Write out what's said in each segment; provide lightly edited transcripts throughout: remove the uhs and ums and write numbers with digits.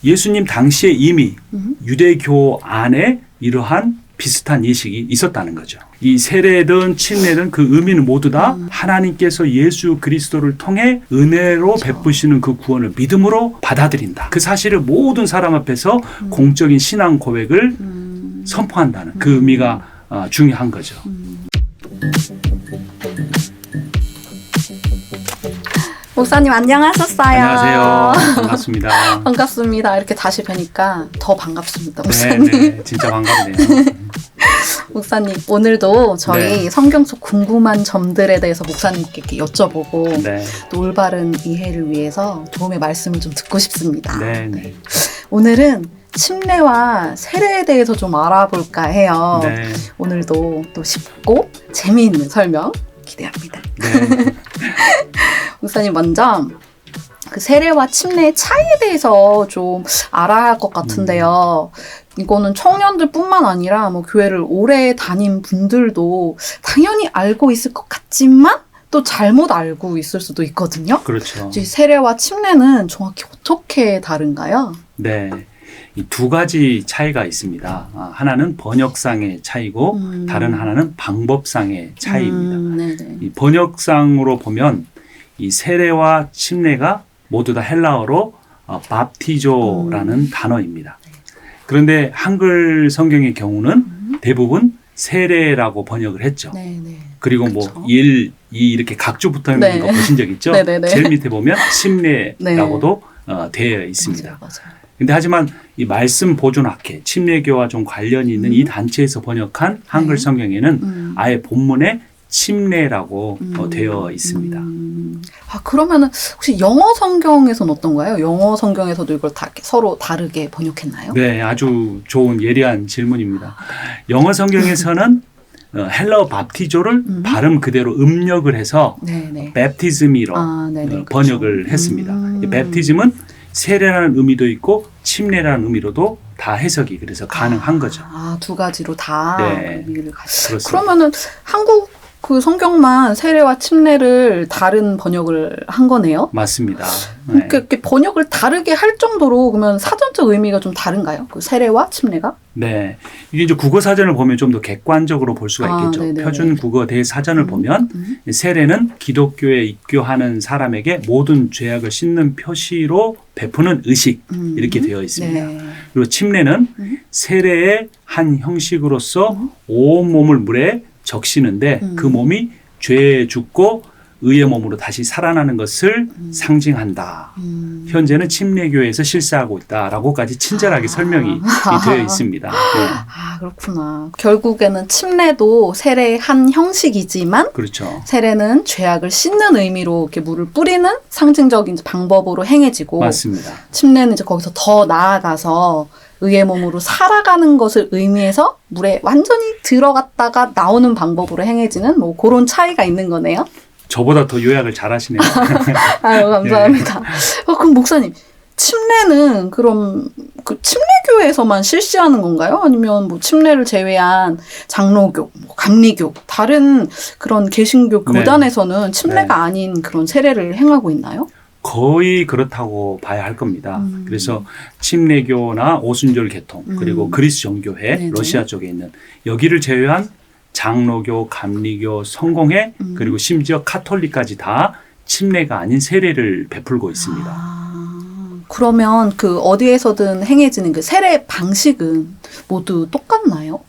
예수님 당시에 이미 유대교 안에 이러한 비슷한 예식이 있었다는 거죠. 이 세례든 침례든 그 의미는 모두 다 하나님께서 예수 그리스도를 통해 은혜로 베푸시는 그 구원을 믿음으로 받아들인다. 그 사실을 모든 사람 앞에서 공적인 신앙 고백을 선포한다는 그 의미가 중요한 거죠. 목사님 안녕하셨어요. 안녕하세요. 반갑습니다. 반갑습니다. 이렇게 다시 뵈니까 더 반갑습니다. 목사님. 네, 진짜 반갑네요. 목사님 오늘도 저희 네. 성경 속 궁금한 점들에 대해서 목사님께 이렇게 여쭤보고 네, 또 올바른 이해를 위해서 도움의 말씀을 좀 듣고 싶습니다. 네, 네. 오늘은 침례와 세례에 대해서 좀 알아볼까 해요. 네, 오늘도 또 쉽고 재미있는 설명 기대합니다. 네. 목사님 먼저 그 세례와 침례의 차이에 대해서 좀 알아야 할 것 같은데요. 이거는 청년들뿐만 아니라 뭐 교회를 오래 다닌 분들도 당연히 알고 있을 것 같지만 또 잘못 알고 있을 수도 있거든요. 그렇죠. 이 세례와 침례는 정확히 어떻게 다른가요? 네. 이 두 가지 차이가 있습니다. 하나는 번역상의 차이고 다른 하나는 방법상의 차이입니다. 네네. 이 번역상으로 보면 이 세례와 침례가 모두 다 헬라어로 밥티조라는 단어입니다. 그런데 한글 성경의 경우는 대부분 세례라고 번역을 했죠. 네네. 그리고 그쵸. 뭐 1, 2 이렇게 각주 붙어 있는 네. 거 보신 적 있죠? 네네네. 제일 밑에 보면 침례라고도 되어 있습니다. 맞아요. 근데 하지만 이 말씀 보존학회, 침례교와 좀 관련이 있는 이 단체에서 번역한 한글 성경에는 아예 본문에 침례라고 되어 있습니다. 그러면은 혹시 영어 성경에서는 어떤가요? 영어 성경에서도 이걸 다 서로 다르게 번역했나요? 네, 아주 좋은 예리한 질문입니다. 영어 성경에서는 헬라어 밥티조를 발음 그대로 음력을 해서 네네. 베프티즘이로 네네. 번역을 그렇죠. 했습니다. 이 베프티즘은 세례라는 의미도 있고 침례라는 의미로도 다 해석이 그래서 가능한 거죠. 두 가지로 다 네. 의미를 그렇습니다. 그러면은 한국 그 성경만 세례와 침례를 다른 번역을 한 거네요? 맞습니다. 네. 이렇게 번역을 다르게 할 정도로 그러면 사전적 의미가 좀 다른가요? 그 세례와 침례가? 네. 이게 이제 국어 사전을 보면 좀 더 객관적으로 볼 수가 있겠죠. 네네네. 표준 국어 대사전을 보면 세례는 기독교에 입교하는 사람에게 모든 죄악을 씻는 표시로 베푸는 의식 이렇게 되어 있습니다. 네. 그리고 침례는 세례의 한 형식으로서 온 몸을 물에 적시는데 그 몸이 죄에 죽고 의의 몸으로 다시 살아나는 것을 상징한다. 현재는 침례교회에서 실사하고 있다라고까지 친절하게 설명이 되어 있습니다. 네. 그렇구나. 결국에는 침례도 세례의 한 형식이지만 그렇죠. 세례는 죄악을 씻는 의미로 이렇게 물을 뿌리는 상징적인 방법으로 행해지고 맞습니다. 침례는 이제 거기서 더 나아가서 의의 몸으로 살아가는 것을 의미해서 물에 완전히 들어갔다가 나오는 방법으로 행해지는 뭐 그런 차이가 있는 거네요. 저보다 더 요약을 잘하시네요. 아유, 감사합니다. 그럼 목사님, 침례는 그럼 그 침례교회에서만 실시하는 건가요? 아니면 뭐 침례를 제외한 장로교, 뭐 감리교, 다른 그런 개신교 네. 교단에서는 침례가 네. 아닌 그런 세례를 행하고 있나요? 거의 그렇다고 봐야 할 겁니다. 그래서 침례교나 오순절 계통 그리고 그리스 정교회 네네. 러시아 쪽에 있는 여기를 제외한 장로교, 감리교, 성공회 그리고 심지어 카톨릭까지 다 침례가 아닌 세례를 베풀고 있습니다. 그러면 그 어디에서든 행해지는 그 세례 방식은 모두 똑같나요?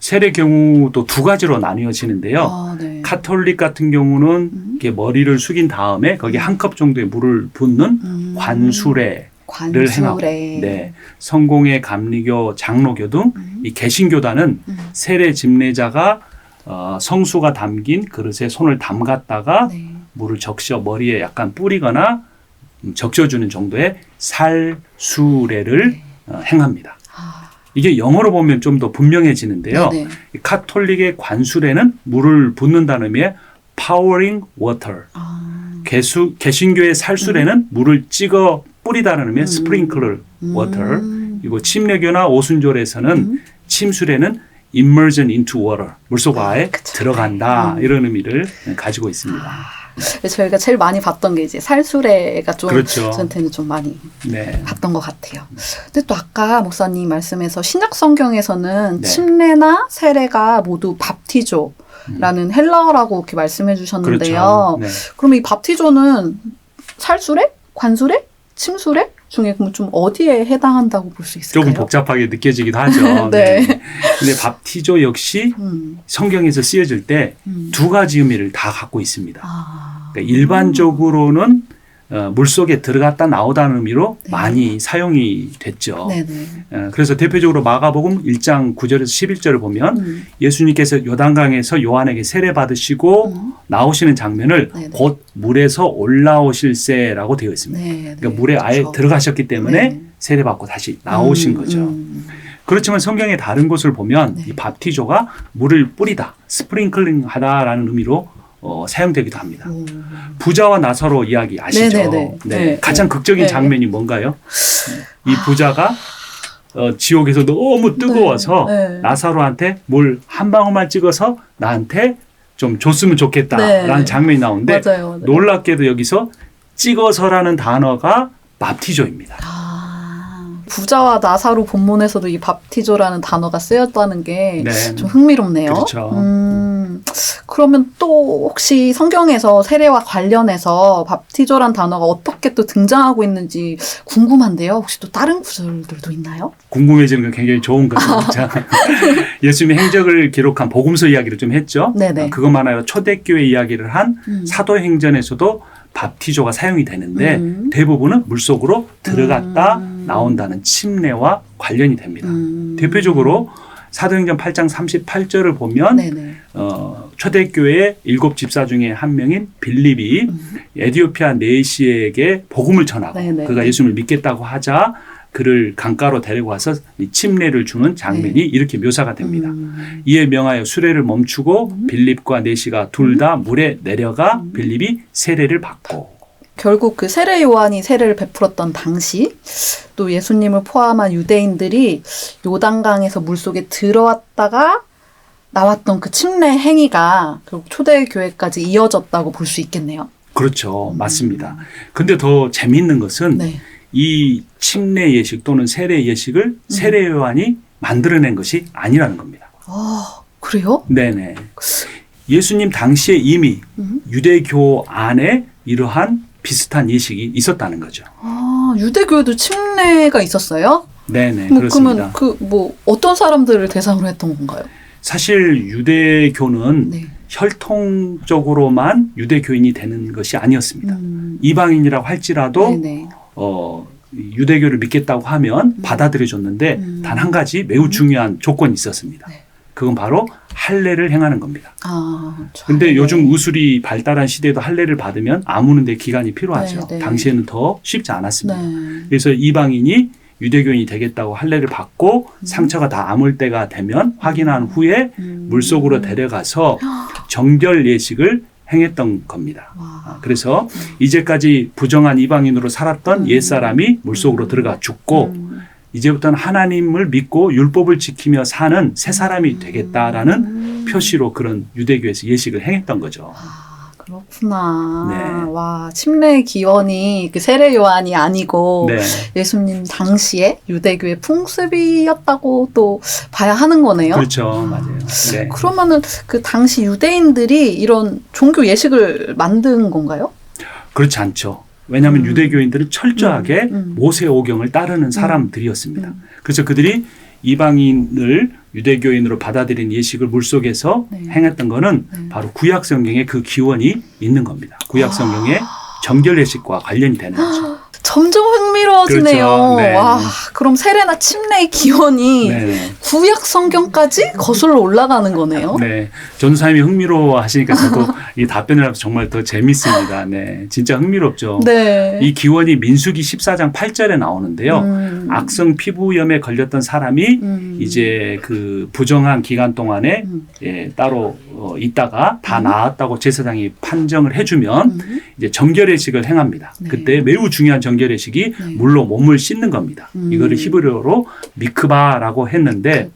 세례 경우도 두 가지로 나뉘어지는데요. 네. 카톨릭 같은 경우는 이렇게 머리를 숙인 다음에 거기에 한 컵 정도의 물을 붓는 관수례를 행하고, 네, 성공회, 감리교, 장로교 등 이 개신교단은 세례 집례자가 성수가 담긴 그릇에 손을 담갔다가 네. 물을 적셔 머리에 약간 뿌리거나 적셔주는 정도의 살수례를 행합니다. 이게 영어로 보면 좀 더 분명해지는데요. 네네. 카톨릭의 관수례는 물을 붓는다는 의미의 powering water. 개신교의 살수례는 물을 찍어 뿌리다는 의미의 sprinkler water. 그리고 침례교나 오순절에서는 침수례는 immersion into water. 물속 아에 그쵸. 들어간다. 이런 의미를 가지고 있습니다. 저희가 제일 많이 봤던 게 이제 살수레가 좀 그렇죠. 저한테는 좀 많이 네. 봤던 것 같아요. 근데 또 아까 목사님 말씀에서 신약 성경에서는 네. 침례나 세례가 모두 밥티조라는 헬라어라고 이렇게 말씀해 주셨는데요. 그렇죠. 네. 그럼 이 밥티조는 살수레? 관수레? 침수레? 중에 그럼 좀 어디에 해당한다고 볼 수 있을까요? 조금 복잡하게 느껴지기도 하죠. 네. 근데 밥티조 역시 성경에서 쓰여질 때 두 가지 의미를 다 갖고 있습니다. 그러니까 일반적으로는 물속에 들어갔다 나오다는 의미로 네. 많이 사용이 됐죠. 네네. 그래서 대표적으로 마가복음 1장 9절에서 11절을 보면 예수님께서 요단강에서 요한에게 세례 받으시고 나오시는 장면을 네네. 곧 물에서 올라오실세라고 되어 있습니다. 네. 그러니까 물에 아예 그렇죠. 들어가셨기 때문에 네. 세례 받고 다시 나오신 거죠. 그렇지만 성경의 다른 곳을 보면 네. 이 밥티조가 물을 뿌리다, 스프링클링하다라는 의미로 사용되기도 합니다. 부자와 나사로 이야기 아시죠? 네네네. 네. 가장 극적인 네. 장면이 뭔가요? 이 부자가 지옥에서 너무 뜨거워서 네. 나사로한테 물 한 방울만 찍어서 나한테 좀 줬으면 좋겠다라는 네. 장면이 나오는데 맞아요. 네. 놀랍게도 여기서 찍어서라는 단어가 밥티조입니다. 부자와 나사로 본문에서도 이 밥티조라는 단어가 쓰였다는 게 좀 네. 흥미롭네요. 그렇죠. 그러면 또 혹시 성경에서 세례와 관련해서 밥티조란 단어가 어떻게 또 등장하고 있는지 궁금한데요. 혹시 또 다른 구절들도 있나요? 궁금해지는 건 굉장히 좋은 거죠. 진짜. 예수님의 행적을 기록한 복음서 이야기를 좀 했죠. 네네. 그것만 아니라 초대교회 이야기를 한 음. 사도행전에서도 밥티조가 사용이 되는데 대부분은 물속으로 들어갔다 나온다는 침례와 관련이 됩니다. 대표적으로 사도행전 8장 38절을 보면 네네. 초대교회의 7 집사 중에 한 명인 빌립이 에디오피아 네시에게 복음을 전하고 네네. 그가 예수님을 믿겠다고 하자 그를 강가로 데리고 와서 이 침례를 주는 장면이 네. 이렇게 묘사가 됩니다. 이에 명하여 수레를 멈추고 빌립과 네시가 둘 다 물에 내려가 빌립이 세례를 받고 결국 그 세례 요한이 세례를 베풀었던 당시 또 예수님을 포함한 유대인들이 요단강에서 물속에 들어왔다가 나왔던 그 침례 행위가 결국 초대교회까지 이어졌다고 볼 수 있겠네요. 그렇죠. 맞습니다. 근데 더 재미있는 것은 네. 이 침례 예식 또는 세례 예식을 세례 요한이 만들어낸 것이 아니라는 겁니다. 그래요? 네네. 예수님 당시에 이미 유대교 안에 이러한 비슷한 예식이 있었다는 거죠. 유대교에도 침례가 있었어요? 네네. 그러면 그렇습니다. 어떤 사람들을 대상으로 했던 건가요? 사실 유대교는 네. 혈통적으로만 유대교인이 되는 것이 아니었습니다. 이방인이라고 할지라도 네네. 유대교를 믿겠다고 하면 받아들여줬는데 단 한 가지 매우 중요한 조건이 있었습니다. 네. 그건 바로 할례를 행하는 겁니다. 그렇죠. 근데 네. 요즘 우술이 발달한 시대에도 할례를 받으면 아무는 데 기간이 필요하죠. 네, 네. 당시에는 더 쉽지 않았습니다. 네. 그래서 이방인이 유대교인이 되겠다고 할례를 받고 상처가 다 아물 때가 되면 확인한 후에 물속으로 데려가서 정결 예식을 행했던 겁니다. 그래서 이제까지 부정한 이방인으로 살았던 옛사람이 물속으로 들어가 죽고 이제부터는 하나님을 믿고 율법을 지키며 사는 새 사람이 되겠다라는 표시로 그런 유대교에서 예식을 행했던 거죠. 그렇구나. 네. 와, 침례의 기원이 그 세례 요한이 아니고 네. 예수님 당시에 유대교의 풍습이었다고 또 봐야 하는 거네요. 그렇죠. 맞아요. 네. 그러면은 그 당시 유대인들이 이런 종교 예식을 만든 건가요? 그렇지 않죠. 왜냐하면 유대교인들은 철저하게 모세 오경을 따르는 사람들이었습니다. 그래서 그들이 이방인을 유대교인으로 받아들인 예식을 물속에서 네. 행했던 거는 바로 구약 성경에 그 기원이 있는 겁니다. 구약 성경의 정결 예식과 관련이 되는 거죠. 점점 흥미로워지네요. 그렇죠. 네. 와, 그럼 세례나 침례의 기원이 네. 구약 성경까지 거슬러 올라가는 거네요. 네. 전사님이 흥미로워 하시니까 저도 이 답변을 하면서 정말 더 재밌습니다. 네. 진짜 흥미롭죠. 네. 이 기원이 민수기 14장 8절에 나오는데요. 악성 피부염에 걸렸던 사람이 이제 그 부정한 기간 동안에 따로 있다가 다 나았다고 제사장이 판정을 해주면 이제 정결예식을 행합니다. 네. 그때 매우 중요한 정결예식이 네. 물로 몸을 씻는 겁니다. 이거는 이거를 히브리어로 미크바라고 했는데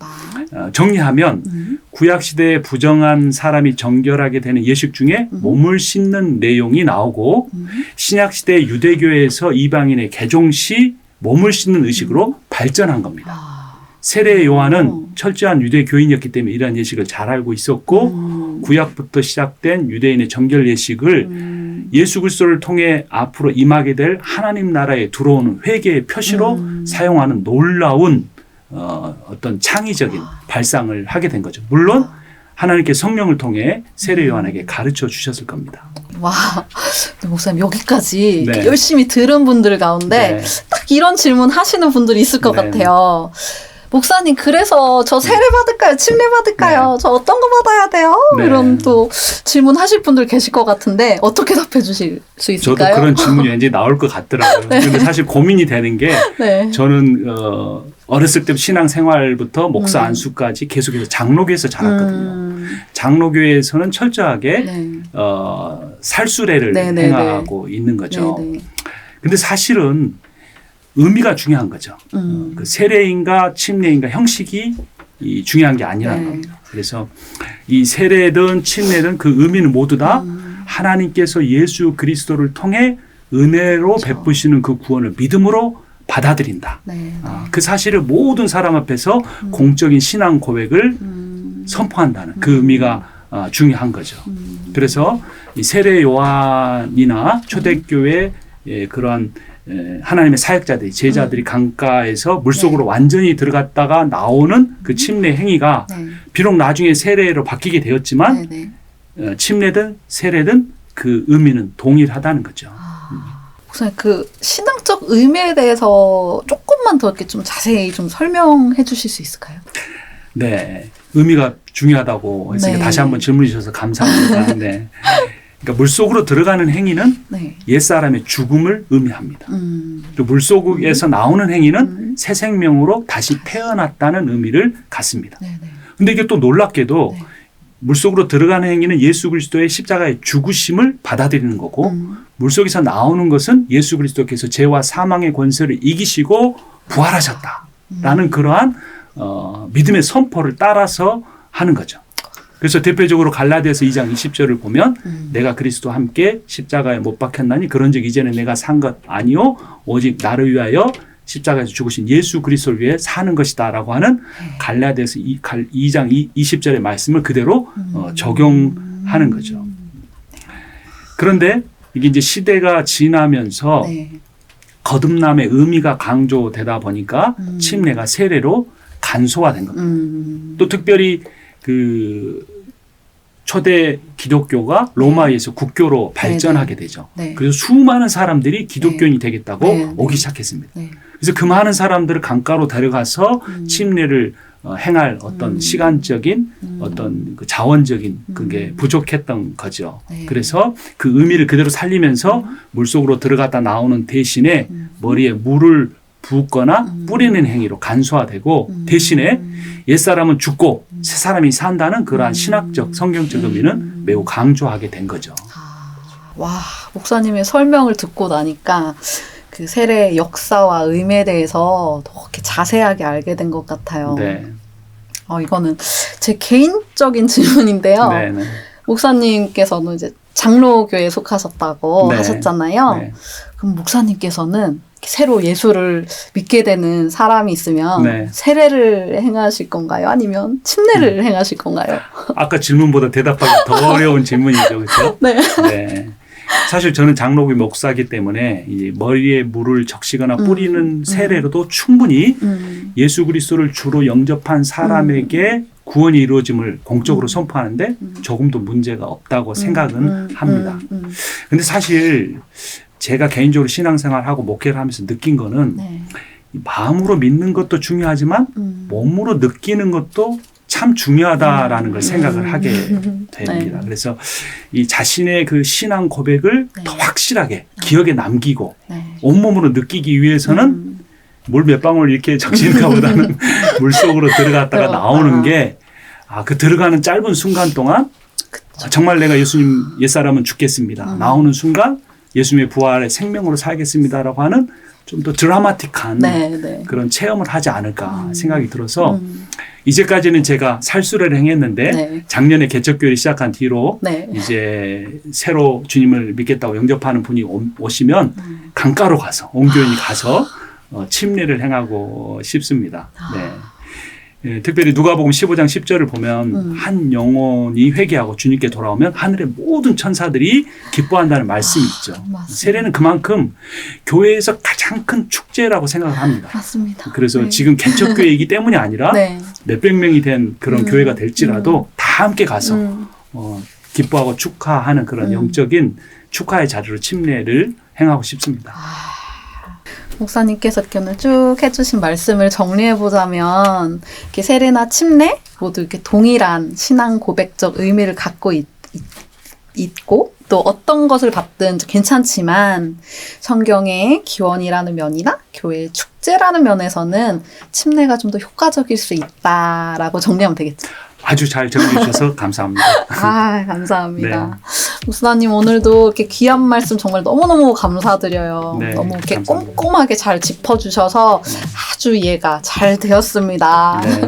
정리하면 구약 시대에 부정한 사람이 정결하게 되는 예식 중에 몸을 씻는 내용이 나오고 신약 시대 유대교에서 이방인의 개종 시 몸을 씻는 의식으로 발전한 겁니다. 세례 요한은 철저한 유대 교인이었기 때문에 이러한 예식을 잘 알고 있었고 구약부터 시작된 유대인의 정결 예식을 예수 그리스도를 통해 앞으로 임하게 될 하나님 나라에 들어오는 회개의 표시로 사용하는 놀라운 어떤 창의적인 발상을 하게 된 거죠. 물론 하나님께 성령을 통해 세례 요한에게 가르쳐 주셨을 겁니다. 와, 목사님 여기까지 네. 열심히 들은 분들 가운데 네. 딱 이런 질문 하시는 분들이 있을 것 네. 같아요. 목사님, 그래서 저 세례 받을까요? 침례 받을까요? 네. 저 어떤 거 받아야 돼요? 네. 이런 또 질문하실 분들 계실 것 같은데 어떻게 답해 주실 수 있을까요? 저도 그런 질문이 왠지 나올 것 같더라고요. 근데 사실 고민이 되는 게 네. 저는 어렸을 때 신앙 생활부터 목사 안수까지 계속해서 장로교에서 자랐거든요. 장로교에서는 철저하게 네. 살수례를 네네네. 행하고 있는 거죠. 네네. 근데 사실은 의미가 중요한 거죠. 그 세례인가 침례인가 형식이 중요한 게 아니라는 네. 겁니다. 그래서 이 세례든 침례든 그 의미는 모두 다 하나님께서 예수 그리스도를 통해 은혜로 그렇죠. 베푸시는 그 구원을 믿음으로 받아들인다. 네. 그 사실을 모든 사람 앞에서 공적인 신앙 고백을 선포한다는 그 의미가 중요한 거죠. 그래서 이 세례 요한이나 초대교회 그러한 하나님의 사역자들이 제자들이 강가에서 물속으로 완전히 들어갔다가 나오는 그 침례 행위가 네. 비록 나중에 세례로 바뀌게 되었지만 네. 네. 침례든 세례든 그 의미는 동일하다는 거죠. 목사님, 그 신앙적 의미에 대해서 조금만 더 이렇게 좀 자세히 좀 설명해 주실 수 있을까요? 네, 의미가 중요하다고 했으니까 네. 다시 한번 질문해 주셔서 감사합니다. 네. 그러니까 물속으로 들어가는 행위는 네. 옛사람의 죽음을 의미합니다. 또 물속에서 나오는 행위는 새 생명으로 다시 태어났다는 의미를 갖습니다. 네네. 근데 이게 또 놀랍게도 네. 물속으로 들어가는 행위는 예수 그리스도의 십자가의 죽으심을 받아들이는 거고 물속에서 나오는 것은 예수 그리스도께서 죄와 사망의 권세를 이기시고 부활하셨다라는 그러한 믿음의 선포를 따라서 하는 거죠. 그래서 대표적으로 갈라디아서 2장 20절을 보면 내가 그리스도와 함께 십자가에 못 박혔나니 그런즉 이제는 내가 산 것 아니요 오직 나를 위하여 십자가에서 죽으신 예수 그리스도를 위해 사는 것이다 라고 하는 갈라디아서 2장 20절의 말씀을 그대로 적용하는 거죠. 그런데 이게 이제 시대가 지나면서 네. 거듭남의 의미가 강조되다 보니까 침례가 세례로 간소화된 겁니다. 또 특별히 그 초대 기독교가 로마에서 국교로 발전하게 되죠. 네. 그래서 수많은 사람들이 기독교인이 되겠다고 네. 오기 시작했습니다. 네. 그래서 그 많은 사람들을 강가로 데려가서 침례를 행할 어떤 시간적인 어떤 그 자원적인 그게 부족했던 거죠. 네. 그래서 그 의미를 그대로 살리면서 물속으로 들어갔다 나오는 대신에 머리에 물을 붓거나 뿌리는 행위로 간소화되고 대신에 옛사람은 죽고 새 사람이 산다는 그러한 신학적 성경적 의미는 매우 강조하게 된 거죠. 와, 목사님의 설명을 듣고 나니까 그 세례의 역사와 의미에 대해서 더 이렇게 자세하게 알게 된 것 같아요. 네. 이거는 제 개인적인 질문인데요. 네, 네. 목사님께서는 이제 장로교에 속하셨다고 네. 하셨잖아요. 네. 그럼 목사님께서는 새로 예수를 믿게 되는 사람이 있으면 네. 세례를 행하실 건가요? 아니면 침례를 행하실 건가요? 아까 질문보다 대답하기 더 어려운 질문이죠. 그렇죠? 네. 네. 사실 저는 장로교 목사이기 때문에 이 머리에 물을 적시거나 뿌리는 세례로도 충분히 예수 그리스도를 주로 영접한 사람에게 구원이 이루어짐을 공적으로 선포하는데 조금도 문제가 없다고 생각은 합니다. 근데 사실 제가 개인적으로 신앙생활하고 목회를 하면서 느낀 거는 네. 마음으로 믿는 것도 중요하지만 몸으로 느끼는 것도 참 중요하다라는 걸 생각을 하게 됩니다. 네. 그래서 이 자신의 그 신앙 고백을 네. 더 확실하게 기억에 남기고 네. 온몸으로 느끼기 위해서는 물 몇 방울 이렇게 적시는 것보다는 물속으로 들어갔다가 나오는 게 그 들어가는 짧은 순간 동안 정말 내가 예수님 옛사람은 죽겠습니다. 나오는 순간 예수님의 부활의 생명으로 살겠습니다라고 하는 좀 더 드라마틱한 네, 네. 그런 체험을 하지 않을까 생각이 들어서 음. 이제까지는 제가 살수를 행했는데 네. 작년에 개척교회를 시작한 뒤로 네. 이제 새로 주님을 믿겠다고 영접하는 분이 오시면 강가로 가서 온 교인이 가서 침례를 행하고 싶습니다. 네. 예, 특별히 누가복음 15장 10절을 보면 한 영혼이 회개하고 주님께 돌아오면 하늘의 모든 천사들이 기뻐한다는 말씀이 있죠. 맞습니다. 세례는 그만큼 교회에서 가장 큰 축제라고 생각을 합니다. 맞습니다. 그래서 네. 지금 개척교회이기 때문이 아니라 네. 몇백 명이 된 그런 교회가 될지라도 다 함께 가서 기뻐하고 축하하는 그런 영적인 축하의 자리로 침례를 행하고 싶습니다. 목사님께서 이렇게 오늘 쭉 해주신 말씀을 정리해보자면 이렇게 세례나 침례 모두 이렇게 동일한 신앙 고백적 의미를 갖고 있고 또 어떤 것을 받든 괜찮지만 성경의 기원이라는 면이나 교회의 축제라는 면에서는 침례가 좀 더 효과적일 수 있다라고 정리하면 되겠죠. 아주 잘 정리해 주셔서 감사합니다. 아, 감사합니다. 네. 목사님 오늘도 이렇게 귀한 말씀 정말 너무너무 감사드려요. 네, 너무 이렇게 감사합니다. 꼼꼼하게 잘 짚어주셔서 아주 이해가 잘 되었습니다. 네.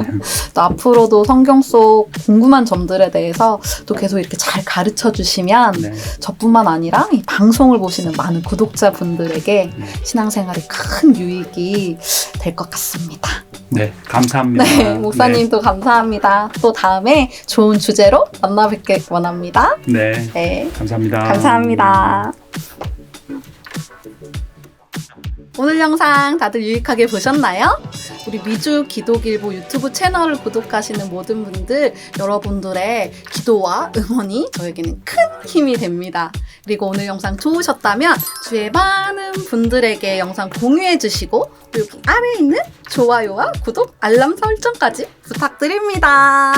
또 앞으로도 성경 속 궁금한 점들에 대해서 또 계속 이렇게 잘 가르쳐 주시면 네. 저뿐만 아니라 이 방송을 보시는 많은 구독자분들에게 신앙생활에 큰 유익이 될 것 같습니다. 네, 감사합니다. 네, 목사님도 감사합니다. 또 다음에 좋은 주제로 만나 뵙길 원합니다. 네, 네, 감사합니다. 감사합니다. 오늘 영상 다들 유익하게 보셨나요? 우리 미주 기독일보 유튜브 채널을 구독하시는 모든 분들, 여러분들의 기도와 응원이 저에게는 큰 힘이 됩니다. 그리고 오늘 영상 좋으셨다면 주위의 많은 분들에게 영상 공유해 주시고 또 여기 아래에 있는 좋아요와 구독, 알람 설정까지 부탁드립니다.